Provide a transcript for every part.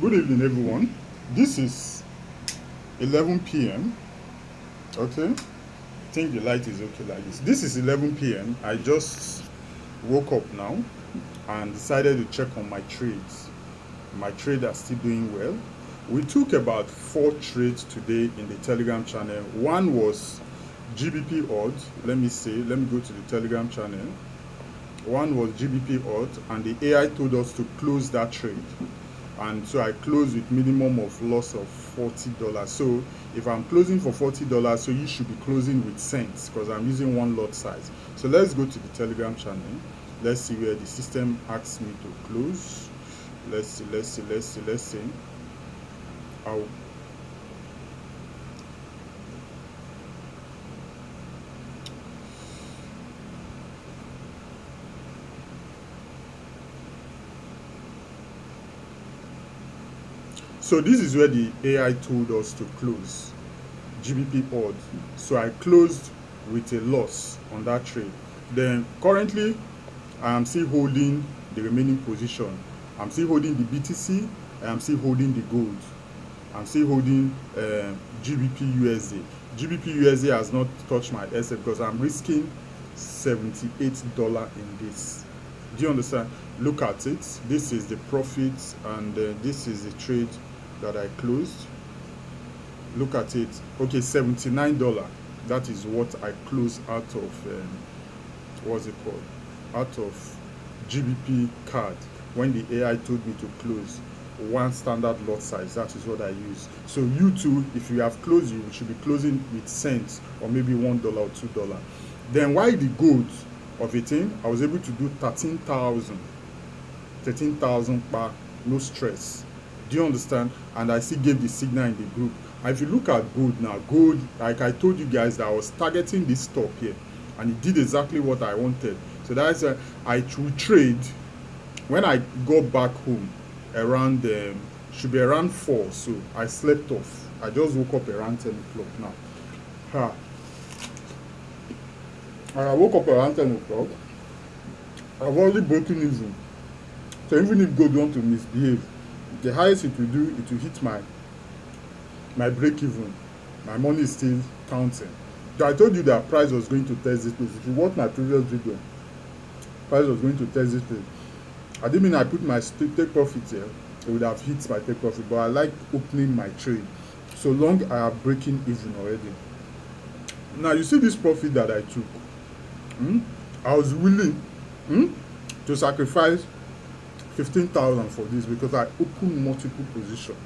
Good evening, everyone. This is 11 p.m. Okay, I think the light is okay like this. This is 11 p.m. I just woke up now and decided to check on my trades. My trade are still doing well. We took about 4 trades today in the Telegram channel. One was GBP odd. Let me go to the Telegram channel. One was GBP odd, and the AI told us to close that trade. And so I closed with minimum of loss of $40. So if I'm closing for $40, so you should be closing with cents because I'm using one lot size. So let's go to the Telegram channel. Let's see where the system asks me to close. Let's see. I'll So this is where the AI told us to close, GBP odd. So I closed with a loss on that trade. Then currently, I am still holding the remaining position. I'm still holding the BTC. I'm still holding the gold. I'm still holding GBP USD. GBP USD has not touched my asset because I'm risking $78 in this. Do you understand? Look at it. This is the profit, and this is the trade that I closed. Look at it. Okay, $79. That is what I closed out of what's it called? Out of GBP card when the AI told me to close one standard lot size. That is what I use. So you too, if you have closed, you should be closing with cents or maybe $1 or $2. Then why the gold of a thing? I was able to do 13,000 per, no stress. Do you understand? And I still gave the signal in the group. And if you look at gold now, gold, like I told you guys that I was targeting this top here, and it did exactly what I wanted. So that's why I trade. When I got back home around should be around 4, so I slept off. I just woke up around 10 o'clock now. And I woke up around 10 o'clock. I've already broken even. So even if gold want to misbehave, the highest it will do, it will hit my break even. My money is still counting. So I told you that price was going to test this place. If you watch my previous video, price was going to test this place. I didn't mean I put my take profit here. It would have hit my take profit, but I like opening my trade so long I am breaking even already. Now you see this profit that I took. I was willing to sacrifice 15,000 for this because I opened multiple positions.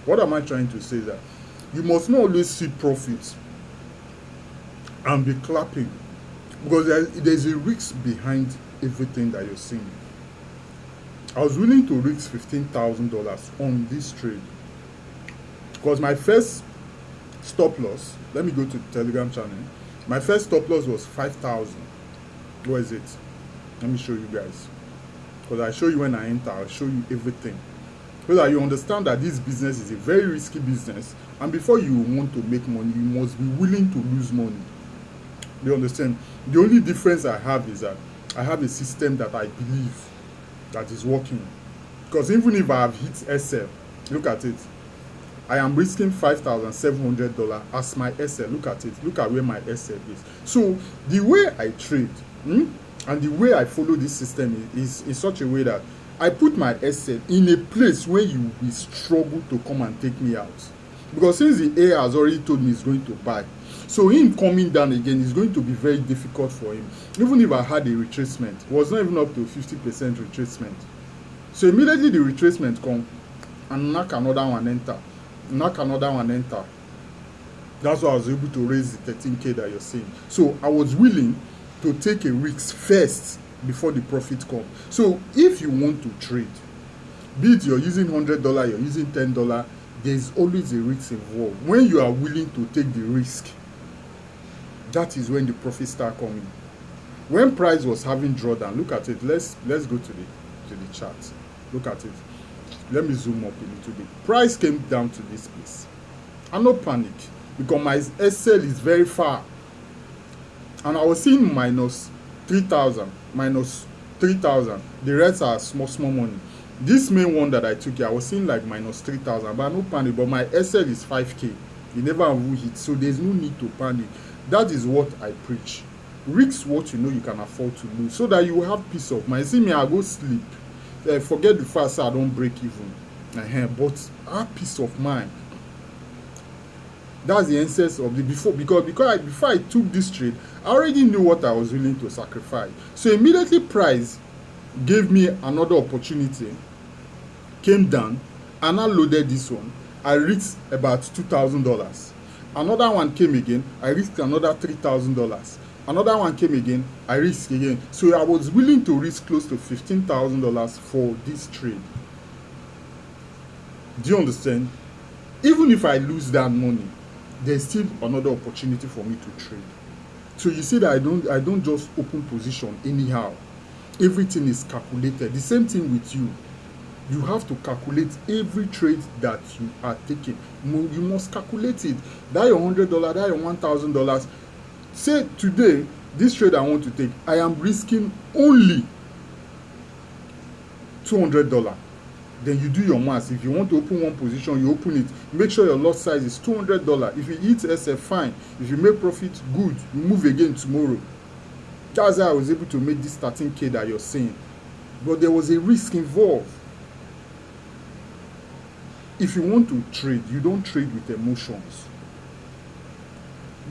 What am I trying to say? That you must not always see profits and be clapping, because there's a risk behind everything that you're seeing. I was willing to risk $15,000 on this trade because my first stop loss, let me go to the Telegram channel. My first stop loss was 5,000. Where is it? Let me show you guys. Because I show you when I enter, I'll show you everything. So that you understand that this business is a very risky business. And before you want to make money, you must be willing to lose money. You understand? The only difference I have is that I have a system that I believe that is working. Because even if I have hit SL, look at it. I am risking $5,700 as my SL. Look at it. Look at where my SL is. So the way I trade, and the way I follow this system is in such a way that I put my SL in a place where you will struggle to come and take me out. Because since the AI has already told me he's going to buy, so him coming down again is going to be very difficult for him. Even if I had a retracement, it was not even up to 50% retracement. So immediately the retracement come and knock another one enter. That's why I was able to raise the 13K that you're seeing. So I was willing to take a risk first before the profit come. So if you want to trade, be it you're using $100, you're using $10, there's always a risk involved. When you are willing to take the risk, that is when the profits start coming. When price was having drawdown, look at it. Let's go to the chart. Look at it. Let me zoom up a little bit. Price came down to this place. And no panic, because my SL is very far. And I was seeing minus 3,000, minus 3,000. The rest are small money. This main one that I took here, I was seeing like minus 3,000, but no panic. But my SL is 5K. You never will hit, so there's no need to panic. That is what I preach. Risk what you know you can afford to lose, so that you will have peace of mind. See me, I go sleep. Forget the fact say I don't break even. But I have peace of mind. That's the essence of the before I took this trade, I already knew what I was willing to sacrifice. So immediately price gave me another opportunity, came down, and I loaded this one. I reached about $2,000. Another one came again, I risked another $3,000. Another one came again, I risked again. So I was willing to risk close to $15,000 for this trade. Do you understand? Even if I lose that money, there's still another opportunity for me to trade. So you see that I don't just open position anyhow. Everything is calculated. The same thing with you. You have to calculate every trade that you are taking. You must calculate it. That your $100, that your $1,000. Say today, this trade I want to take, I am risking only $200. Then you do your math. If you want to open one position, you open it. Make sure your lot size is $200. If you hit SF, fine. If you make profit, good. You move again tomorrow. That's how I was able to make this 13K that you're saying. But there was a risk involved. If you want to trade, you don't trade with emotions.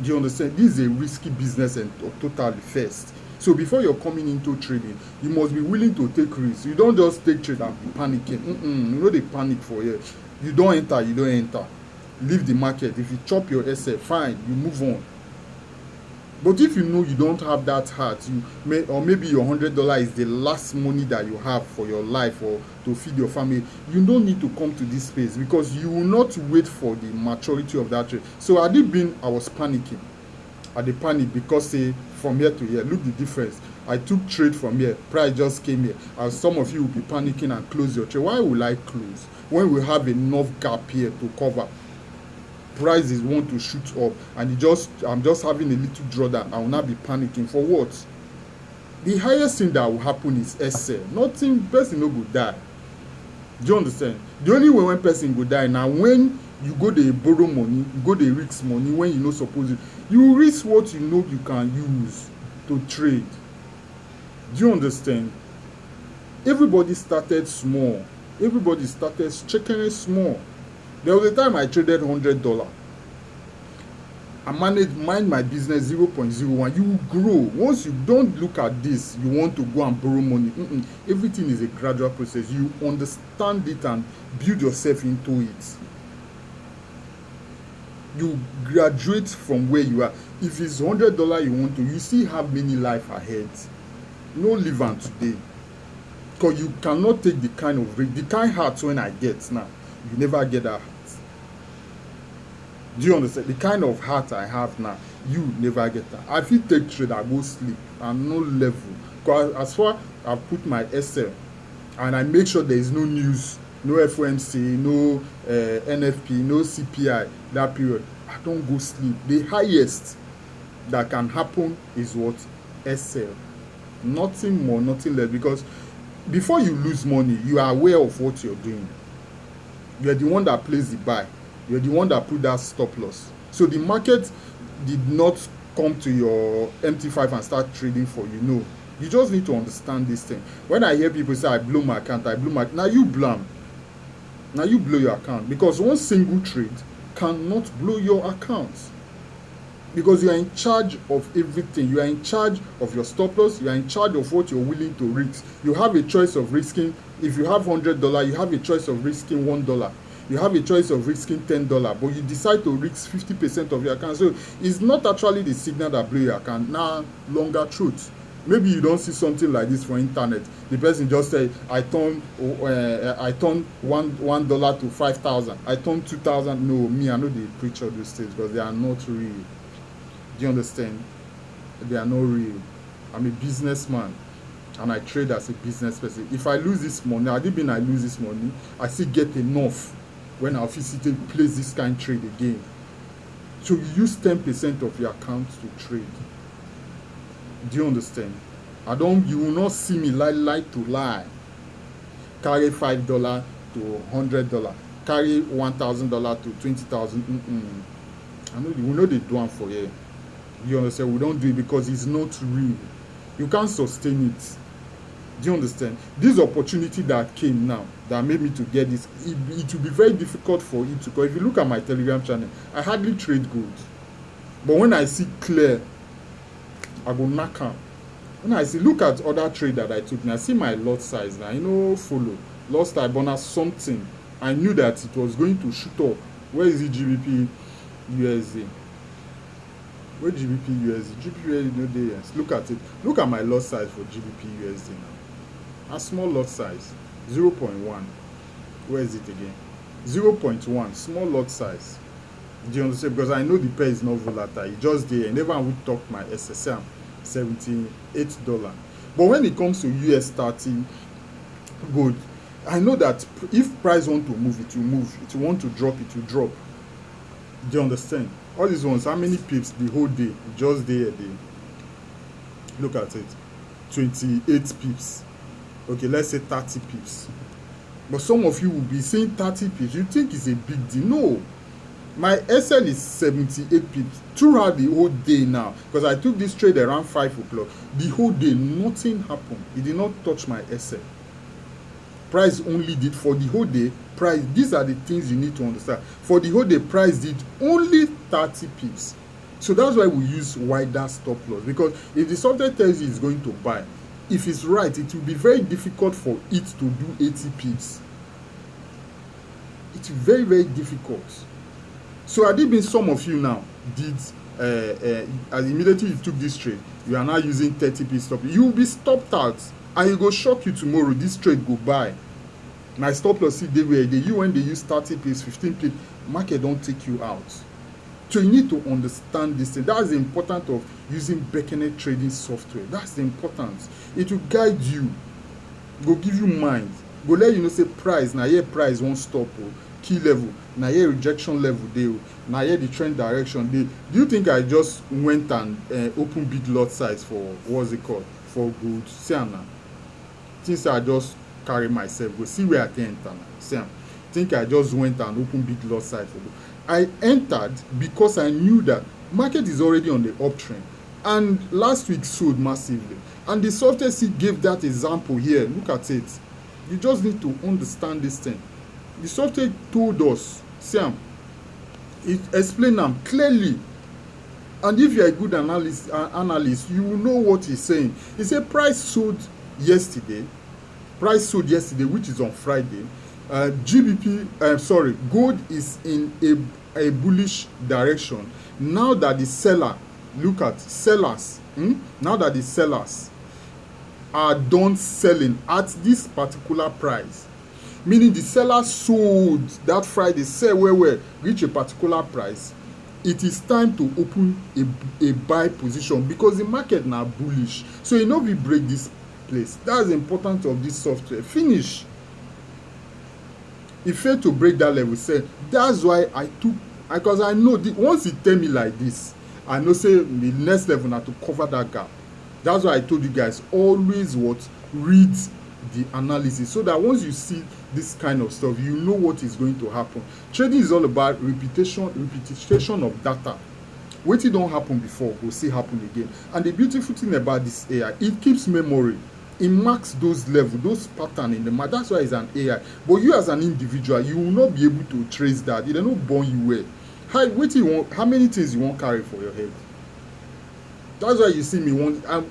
Do you understand? This is a risky business and totally first. So before you're coming into trading, you must be willing to take risks. You don't just take trade and be panicking. You know they panic for you. You don't enter, you don't enter. Leave the market. If you chop your SF, fine, you move on. But if you know you don't have that heart, or maybe your $100 is the last money that you have for your life or to feed your family, you don't need to come to this space, because you will not wait for the maturity of that trade. So had it been I was panicking, I did panic because say from here to here, look the difference. I took trade from here, price just came here. As some of you will be panicking and close your trade. Why will I close when we have enough gap here to cover? Prices want to shoot up, and I'm just having a little drawdown. I will not be panicking for what? The highest thing that will happen is SL. Nothing, person no go die. Do you understand? The only way when person go die now when you go dey borrow money, you go dey risk money when you no suppose it. You risk what you know you can use to trade. Do you understand? Everybody started small. Everybody started checking small. There was a time I traded $100. I mind my business 0.01. You grow. Once you don't look at this, you want to go and borrow money. Everything is a gradual process. You understand it and build yourself into it. You graduate from where you are. If it's $100 you want to, you still have many life ahead. No live on today. Because you cannot take the kind heart when I get now. You never get that heart. Do you understand? The kind of heart I have now, you never get that. I feel take trade, I go sleep, and no level. Because as far I put my SL, and I make sure there is no news, no FOMC, no NFP, no CPI, that period, I don't go sleep. The highest that can happen is what? SL. Nothing more, nothing less. Because before you lose money, you are aware of what you're doing. You're the one that plays the buy. You're the one that put that stop loss. So the market did not come to your MT5 and start trading for you. No. You just need to understand this thing. When I hear people say, I blow my account, now you blam. Now you blow your account. Because one single trade cannot blow your account. Because you are in charge of everything. You are in charge of your stop loss. You are in charge of what you're willing to risk. You have a choice of risking. If you have $100, you have a choice of risking $1. You have a choice of risking $10, but you decide to risk 50% of your account. So it's not actually the signal that blow your account. Now, longer truth. Maybe you don't see something like this for internet. The person just say, I turned $1 to 5,000. I turned 2,000. No, me, I know they preach all those things because they are not real. Do you understand? They are not real. I'm a businessman. And I trade as a business person. If I lose this money, I lose this money, I still get enough when I physically place this kind of trade again. So you use 10% of your account to trade. Do you understand? You will not see me lie to lie. carry $5 to $100, carry $1,000 to 20,000. I know we know they do it for you. You understand? We don't do it because it's not real. You can't sustain it. Do you understand? This opportunity that came now that made me to get this, it will be very difficult for it to. Because if you look at my Telegram channel, I hardly trade gold. But when I see clear, I go knock out. When I see, look at other trade that I took, and I see my lot size now, follow. Lost I bonus something. I knew that it was going to shoot up. Where is it, GBP USD? Where GBP USD? GBP USD no day. Yes. Look at it. Look at my lot size for GBP USD now. A small lot size, 0.1. Where is it again? 0.1. Small lot size. Do you understand? Because I know the pair is not volatile. It just there. I never would talk my SSM, $78. But when it comes to US 30 gold, I know that if price want to move, it will move. It will want to drop, it will drop. Do you understand? All these ones, how many pips the whole day? Just there a day. Look at it. 28 pips. Okay, let's say 30 pips. But some of you will be saying 30 pips. You think it's a big deal. No. My SL is 78 pips throughout the whole day now. Because I took this trade around 5 o'clock. The whole day, nothing happened. It did not touch my SL. Price only did for the whole day. Price, these are the things you need to understand. For the whole day, price did only 30 pips. So that's why we use wider stop loss. Because if the software tells you it's going to buy, if it's right, it will be very difficult for it to do 80 pips. It's very, very difficult. So had it been some of you now did as immediately you took this trade, you are now using 30 pips stop, you will be stopped out, and it go shock you tomorrow. This trade go buy. My stop loss see they were you when they use 30 pips, 15 pips, market don't take you out. So you need to understand this thing. That's the importance of using Bekenet trading software. That's the importance. It will guide you, go give you mind, go let you know say price now here price won't stop. Key level now here rejection level dey. Now here the trend direction dey. Do you think I just went and open big lot size for what's it called for gold? See now, since I just carry myself go see where I can enter now. See, think I just went and opened big lot size for gold. I entered because I knew that market is already on the uptrend, and last week sold massively, and the software gave that example here. Look at it. You just need to understand this thing. The software told us, Sam, it explained them clearly. And if you're a good analyst, you will know what he's saying. He said price sold yesterday, which is on Friday. Gold is in a bullish direction. Now that the seller, look at sellers, now that the sellers are done selling at this particular price, meaning the seller sold that Friday, sell where reach a particular price, it is time to open a buy position because the market now bullish. So you know we break this place. That's the importance of this software. Finish. It failed to break that level. Say that's why I took, because I know once it tell me like this, I know say the next level now to cover that gap. That's why I told you guys always read the analysis, so that once you see this kind of stuff, you know what is going to happen. Trading is all about repetition of data. Wetin don happen before will still happen again. And the beautiful thing about this AI, it keeps memory. It marks those levels, those patterns in the market. That's why it's an AI. But you as an individual, you will not be able to trace that. It will not born you well. How many things you won't carry for your head? That's why you see me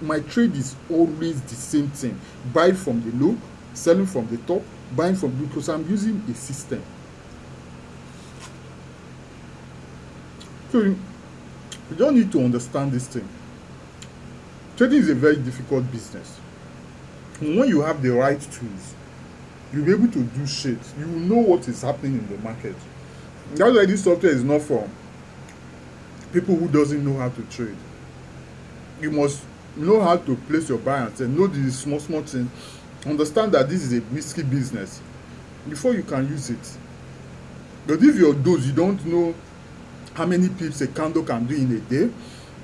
my trade is always the same thing. Buy from the low, selling from the top, buying from the, because I'm using a system. So you don't need to understand this thing. Trading is a very difficult business. When you have the right tools, you'll be able to do shit. You will know what is happening in the market. That's why this software is not for people who doesn't know how to trade. You must know how to place your buy and sell. Know these small things. Understand that this is a risky business before you can use it. But if you're those, you don't know how many pips a candle can do in a day.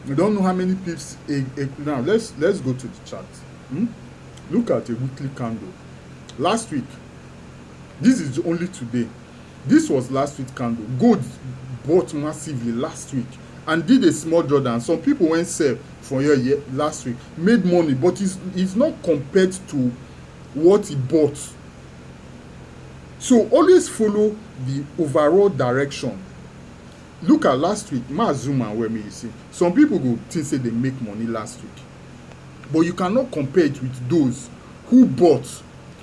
You don't know how many pips now let's go to the chart. Look at a weekly candle. Last week This is only today. This was last week candle. Gold bought massively last week and did a small drawdown. Some people went sell for here last week, made money, but it's not compared to what he bought. So always follow the overall direction. Look at last week, Mazuma, where me you see. Some people go think say they make money last week, but you cannot compare it with those who bought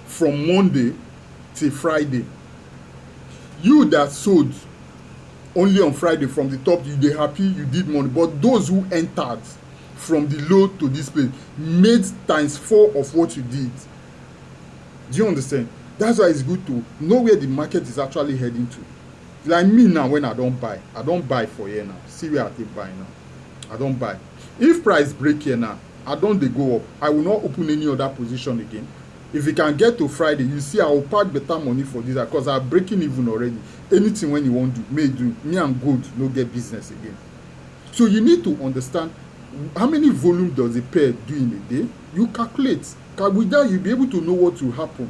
from Monday till Friday. You that sold only on Friday from the top, you dey happy, you did money. But those who entered from the low to this place made times 4 of what you did. Do you understand? That's why it's good to know where the market is actually heading to. Like me now, when I don't buy for here now. See where I take buy now. I don't buy. If price break here now, I don't dey go up. I will not open any other position again. If you can get to Friday, you see I will pack better money for this because I'm breaking even already. Anything when you want to may do. Me, I'm good, no get business again. So you need to understand how many volume does a pair do in a day. You calculate. With that, you'll be able to know what will happen.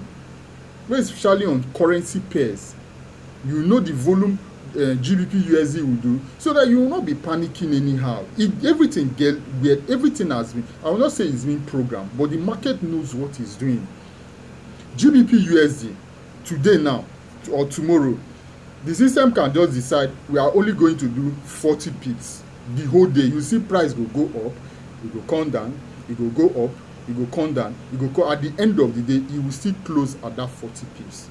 Especially on currency pairs. You know the volume GBP USD will do, so that you will not be panicking anyhow. Everything has been, I will not say it's been programmed, but the market knows what it's doing. GBP USD today now or tomorrow, the system can just decide we are only going to do 40 pips the whole day. You see price will go up, it will come down, it will go up, it will come down, it will come. At the end of the day, it will still close at that 40 pips.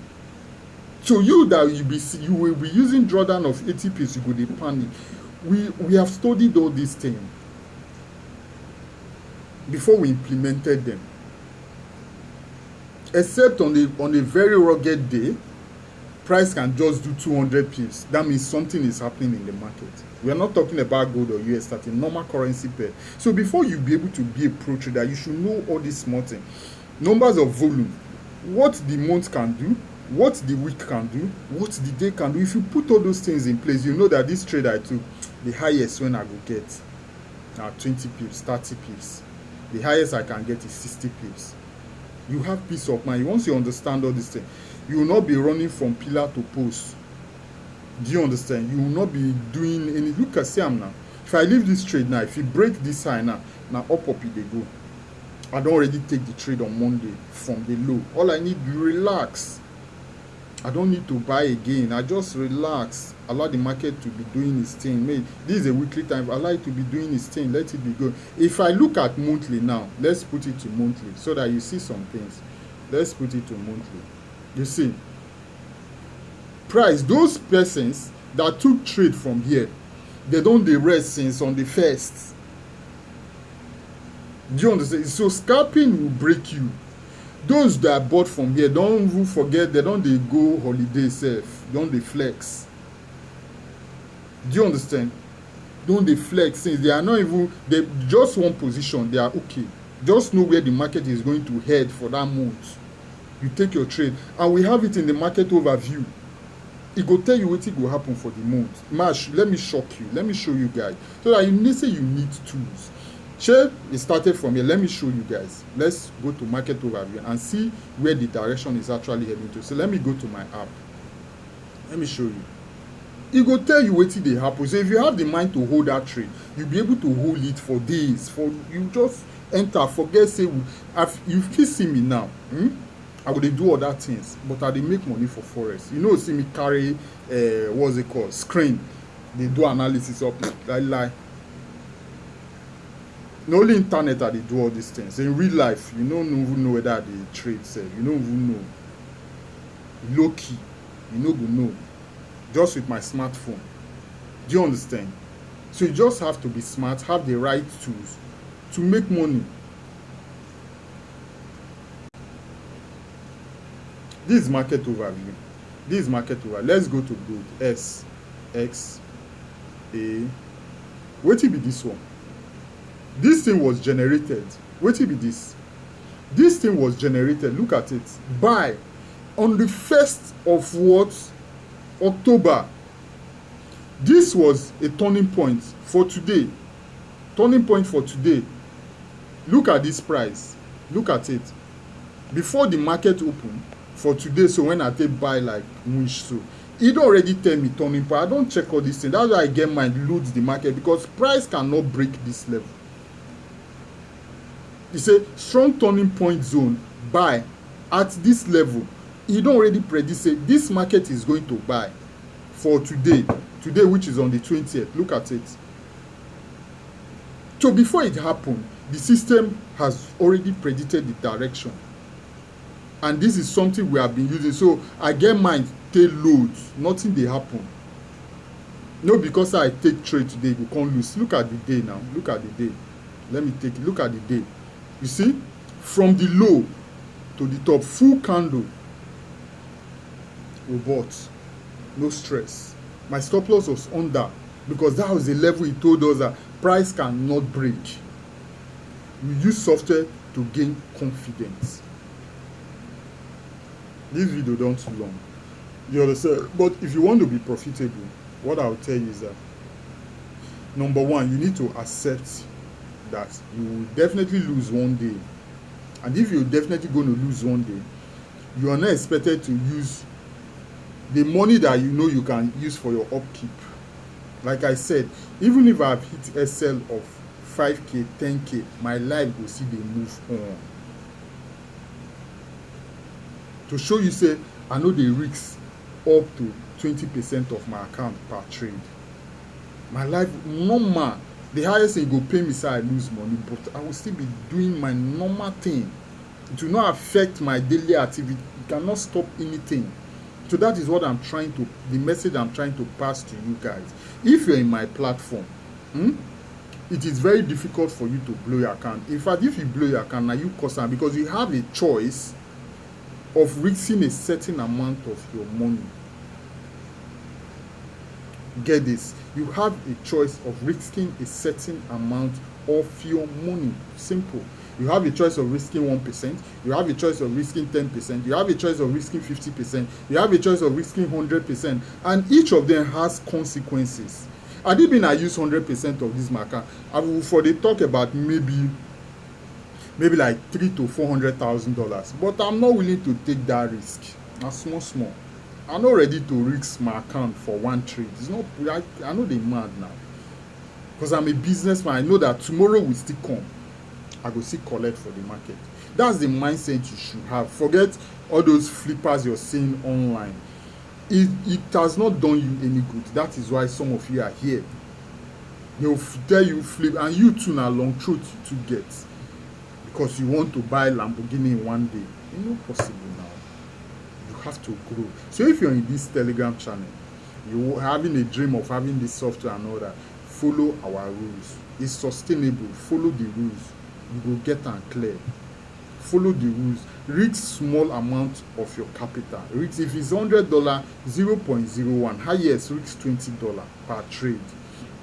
So you will be using drawdown of 80 pips, you go dey panic. We have studied all these things before we implemented them. Except on a very rugged day, price can just do 200 pips. That means something is happening in the market. We are not talking about gold or US starting normal currency pair. So before you be able to be a pro trader, you should know all these small things. Numbers of volume, what the month can do, what the week can do, what the day can do. If you put all those things in place, you know that this trade I took, the highest when I go get now 20 pips, 30 pips. The highest I can get is 60 pips. You have peace of mind. Once you understand all these things, you will not be running from pillar to post. Do you understand? You will not be doing any. Look at Sam now. If I leave this trade now, if you break this high now up they go. I don't already take the trade on Monday from the low. All I need to relax. I don't need to buy again. I just relax. Allow the market to be doing its thing. This is a weekly time. Allow it to be doing its thing. Let it be good. If I look at monthly now, let's put it to monthly so that you see some things. Let's put it to monthly. You see, price, those persons that took trade from here, they don't dey rest since on the 1st. Do you understand? So scalping will break you. Those that bought from here, don't even forget, they don't dey go holiday safe. Don't dey flex. Do you understand? Don't dey flex since they are not even, they just one position, they are okay. Just know where the market is going to head for that month. You take your trade, and we have it in the market overview. It go tell you wetin go happen for the month. March, let me shock you. Let me show you guys. So that you need say you need tools. Share, it started from here. Let me show you guys. Let's go to market overview and see where the direction is actually heading to. So let me go to my app. Let me show you. It go tell you wetin dey happen. So if you have the mind to hold that trade, you'll be able to hold it for days. You just enter, forget say you fit see me now. I go dey do other things, but I dey make money for forex. You know, see me carry what's it called, screen. They do analysis up like. No only internet I dey do all these things. In real life, you don't even know whether they trade sell. You don't even know. Low key, you no go know. Just with my smartphone. Do you understand? So you just have to be smart, have the right tools to make money. This is market overview. This is market overview. Let's go to gold. S, X, A. Wetin be this one? This thing was generated. Wetin be this? This thing was generated. Look at it. Buy on the 1st of what? October. This was a turning point for today. Turning point for today. Look at this price. Look at it. Before the market opened, for today. So when I take buy like wish, so e don already tell me turning point. I don check all these things. That's why I get mind load the market, because price cannot break this level. E say strong turning point zone, buy at this level. E don already predict say this market is going to buy for today, which is on the 20th. Look at it. So before it happened, the system has already predicted the direction, and this is something we have been using. So I get mind take loads, nothing dey happen. No, because I take trade today you can't lose. Look at the day now. Look at the day. Let me take it. Look at the day. You see, from the low to the top, full candle, we bought, no stress. My stop loss was under, because that was the level he told us that price cannot break. We use software to gain confidence. This video don't too long, you understand? But if you want to be profitable, what I'll tell you is that, number one, you need to accept that you will definitely lose one day. And if you're definitely going to lose one day, you are not expected to use the money that you know you can use for your upkeep. Like I said, even if I have hit SL of 5k, 10k, my life will see dey move on. To show you say I know the risks up to 20% of my account per trade. My life normal, the highest thing go pay me say I lose money, but I will still be doing my normal thing. It will not affect my daily activity. It cannot stop anything. So that is what I'm trying to, the message I'm trying to pass to you guys. If you're in my platform, it is very difficult for you to blow your account. In fact, if you blow your account, now you cost am, because you have a choice of risking a certain amount of your money. Get this, you have a choice of risking a certain amount of your money. Simple. You have a choice of risking 1%, you have a choice of risking 10%, you have a choice of risking 50%, you have a choice of risking 100%, and each of them has consequences. Had it been I use 100% of this marker, I will for the talk about maybe like $300,000 to $400,000, but I'm not willing to take that risk. Na small. I'm not ready to risk my account for one trade. It's not. I know they're mad now, because I'm a businessman. I know that tomorrow will still come. I go still collect for the market. That's the mindset you should have. Forget all those flippers you're seeing online. It has not done you any good. That is why some of you are here. They'll tell you flip, and you too na long throat you to get, because you want to buy Lamborghini in one day. It's not possible now. You have to grow. So if you're in this Telegram channel, you're having a dream of having this software and all that, follow our rules. It's sustainable. Follow the rules. You will get and clear. Follow the rules. Risk small amount of your capital. Risk, if it's $100, 0.01. Highest risk $20 per trade.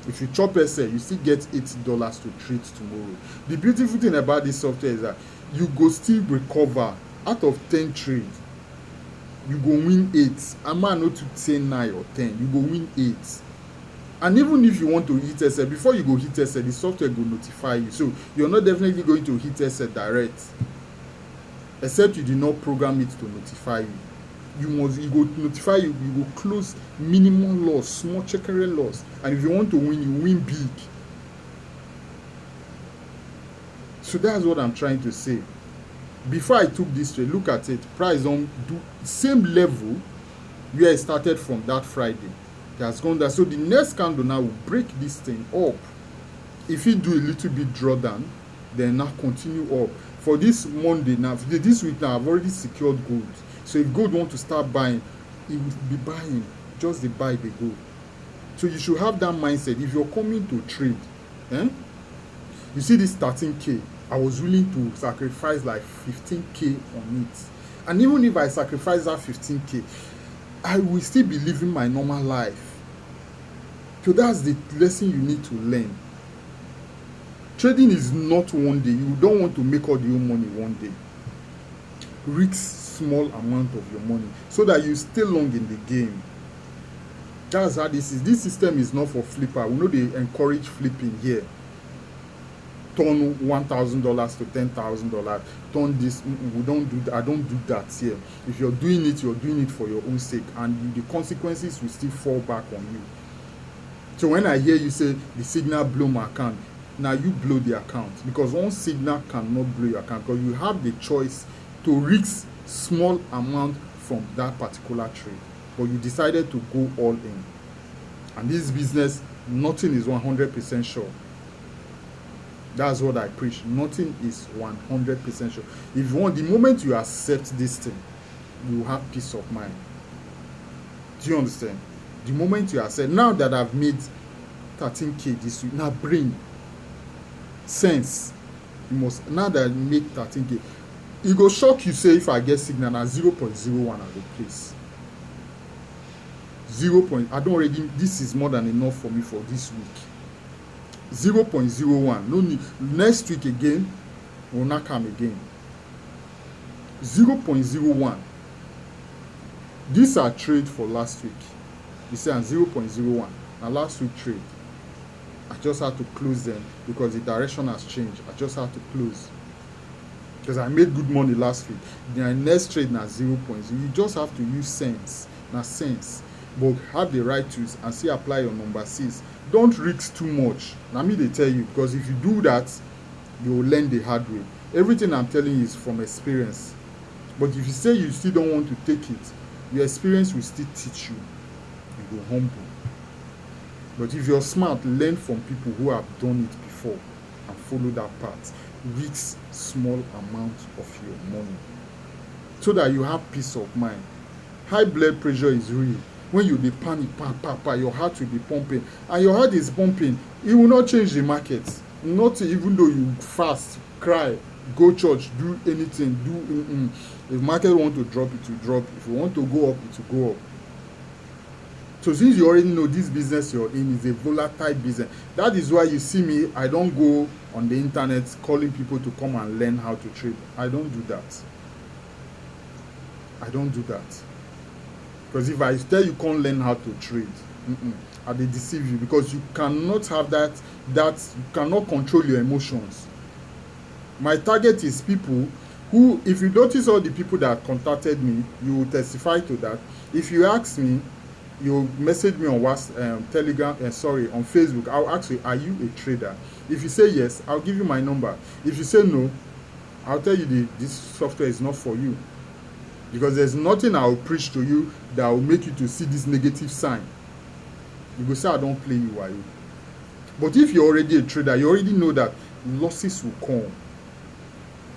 If you chop SL, you still get $80 to trade tomorrow. The beautiful thing about this software is that you go still recover. Out of 10 trades, you go win 8. I might not to 10, 9 or 10. You go win 8. And even if you want to hit SL, before you go hit SL, the software will notify you. So you're not definitely going to hit SL direct, except you did not program it to notify you. It go notify you. You go close minimum loss, small checkere loss. And if you want to win, you win big. So that's what I'm trying to say. Before I took this trade, look at it. Price on do same level where I started from that Friday. It has gone down. So the next candle now will break this thing up. If you do a little bit drawdown, then now continue up. For this Monday now, this week now, I've already secured gold. So if gold want to start buying, it will be buying. Just the buy the gold. So you should have that mindset. If you're coming to trade, you see this 13k, I was willing to sacrifice like 15k on it. And even if I sacrifice that 15k, I will still be living my normal life. So that's the lesson you need to learn. Trading is not one day. You don't want to make all your money one day. Risk small amount of your money so that you stay long in the game. That's how this is. This system is not for flipper. We know they encourage flipping here. turn $1,000 to $10,000, turn this. We don't do that. I don't do that here. If you're doing it for your own sake, and the consequences will still fall back on you. So when I hear you say the signal blow my account, now you blow the account, because one signal cannot blow your account, because you have the choice to risk small amount from that particular trade, but you decided to go all in. And this business, nothing is 100% sure. That's what I preach. Nothing is 100% sure. If you want, the moment you accept this thing, you have peace of mind. Do you understand? The moment you accept, now that I've made 13K this week, now bring sense. You must, now that I make 13K, it go shock you, say, if I get signal at 0.01 at the place. 0. I don't already, this is more than enough for me for this week. 0.01, no need. Next week again, will not come again. 0.01. These are trade for last week. You see, and 0.01. Now last week trade, I just had to close them because the direction has changed. I just had to close because I made good money last week. The next trade now 0.0. You just have to use sense. Now sense, but have the right tools and see apply your number 6. Don't risk too much. Now me they tell you, because if you do that, you will learn the hard way. Everything I'm telling you is from experience. But if you say you still don't want to take it, your experience will still teach you. You go humble. But if you're smart, learn from people who have done it before and follow that path. Risk small amount of your money so that you have peace of mind. High blood pressure is real. When you dey panic, your heart will be pumping, and your heart is pumping, it will not change the market. Not even though you fast, cry, go church, do anything, If market want to drop, it will drop. If you want to go up, it will go up. So since you already know this business you're in is a volatile business, that is why you see me, I don't go on the internet calling people to come and learn how to trade. I don't do that. I don't do that. Because if I tell you can't learn how to trade, I dey deceive you, because you cannot have that you cannot control your emotions. My target is people who, if you notice all the people that contacted me, you will testify to that. If you ask me, you message me on WhatsApp, Telegram, on Facebook, I'll ask you, are you a trader? If you say yes, I'll give you my number. If you say no, I'll tell you this software is not for you. Because there's nothing I'll preach to you that will make you to see this negative sign. You go say, I don't play you, are you? But if you're already a trader, you already know that losses will come.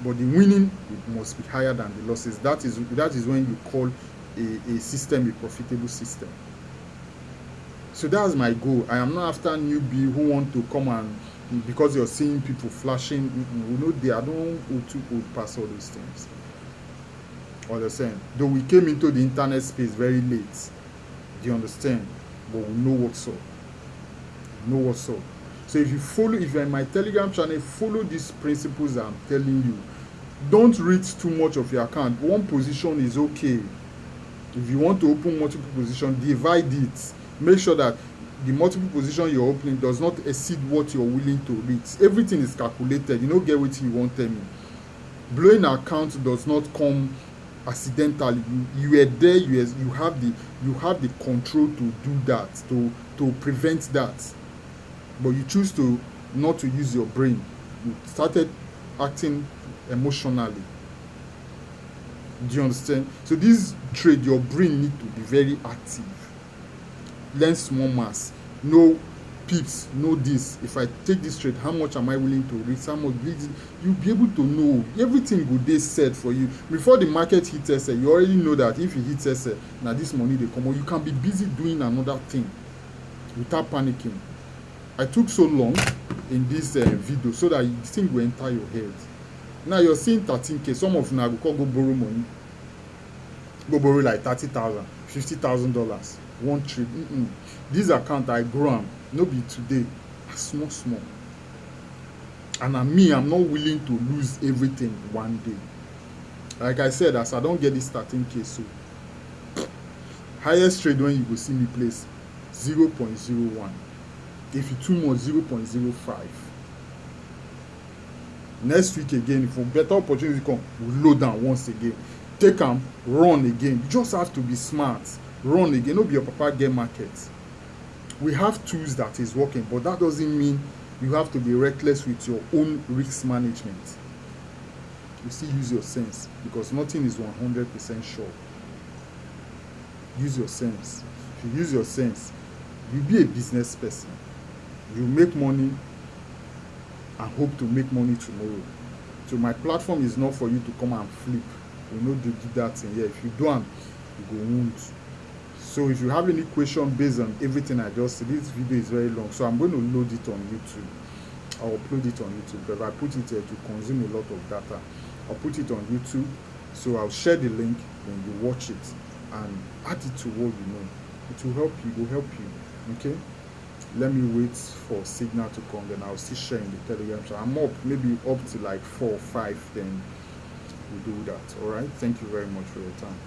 But the winning must be higher than the losses. That is when you call a system a profitable system. So that's my goal. I am not after newbie who want to come and, because you're seeing people flashing, I don't go too old past all those things. Understand? Though we came into the internet space very late. Do you understand? But we know what's up. So if you're in my Telegram channel, follow these principles I'm telling you. Don't read too much of your account. One position is okay. If you want to open multiple positions, divide it. Make sure that the multiple position you're opening does not exceed what you're willing to read. Everything is calculated. You don't get what you want tell me. Blowing an account does not come accidentally. You are there. You have the control to do that, to prevent that. But you choose to not to use your brain. You started acting emotionally. Do you understand? So this trade, your brain need to be very active. Learn small mass. Know pips. Know this. If I take this trade, how much am I willing to risk? How much? You'll be able to know. Everything will be set for you. Before the market hits SA, you already know that if it hits SA, now this money they come out. You can be busy doing another thing without panicking. I took so long in this video so that the thing will enter your head. Now you're seeing 13K. Some of you go borrow money. Go borrow like $30,000, $50,000. One trade. This account I grow am, no be today. Small. And I'm not willing to lose everything one day. Like I said, as I don't get this 13K, so highest trade when you go see me place 0.01. If you too much, 0.05. Next week again, if a better opportunity come, we load am once again, take am, run again. You just have to be smart, run again. No be your papa get market. We have tools that is working, but that doesn't mean you have to be reckless with your own risk management. You still use your sense, because nothing is 100% sure. Use your sense. If you use your sense, you be a business person. You make money and hope to make money tomorrow. So my platform is not for you to come and flip. You know, they do that in here. If you do, you go wound. So if you have any question based on everything I just said, this video is very long, so I'm going to load it on YouTube. I'll upload it on YouTube, but if I put it here to consume a lot of data, I'll put it on YouTube. So I'll share the link, then you watch it and add it to what you know. It will help you. It will help you. Okay. Let me wait for signal to come, then I'll still share in the Telegram. So I'm up, maybe up to like 4 or 5, then we'll do that. All right. Thank you very much for your time.